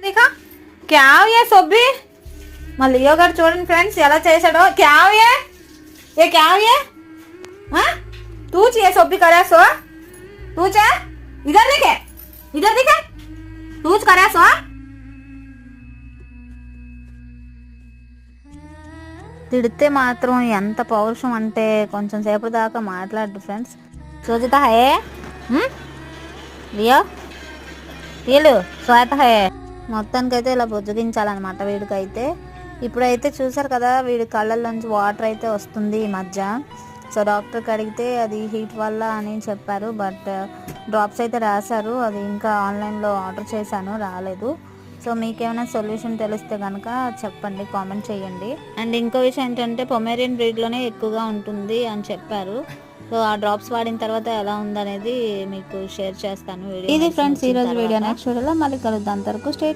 देखा क्या ये सोबी మా లియో గారు చూడండి ఫ్రెండ్స్ ఎలా చేశాడో क्या ये क्या ये हाँ तू ये सोबी करा सो तू चा इधर देखे तू करा सो తిడితే మాత్రం ఎంత పౌరుషం అంటే కొంచెం సేపటి దాకా మాట్లాడు ఫ్రెండ్స్. సోజిత హే లియో వీళ్ళు స్వాత హే మొత్తానికైతే ఇలా బుజ్జగించాలన్నమాట వీడికైతే. ఇప్పుడైతే చూసారు కదా వీడి కళ్ళల్లోంచి వాటర్ అయితే వస్తుంది ఈ మధ్య. సో డాక్టర్కి అడిగితే అది హీట్ వల్ల అని చెప్పారు. బట్ డ్రాప్స్ అయితే రాశారు. అది ఇంకా ఆన్లైన్లో ఆర్డర్ చేశాను, రాలేదు. సో మీకేమైనా సొల్యూషన్ తెలిస్తే కనుక చెప్పండి, కామెంట్ చేయండి. అండ్ ఇంకో విషయం ఏంటంటే పొమేరియన్ బ్రీడ్లోనే ఎక్కువగా ఉంటుంది అని చెప్పారు. సో ఆ డ్రాప్స్ వాడిన తర్వాత ఎలా ఉందనేది మీకు షేర్ చేస్తాను. ఇది ఫ్రెండ్స్ ఈరోజు వీడియో. నెక్స్ట్ వీడియోలో మళ్ళీ కలుద్దాం. అంతవరకు స్టే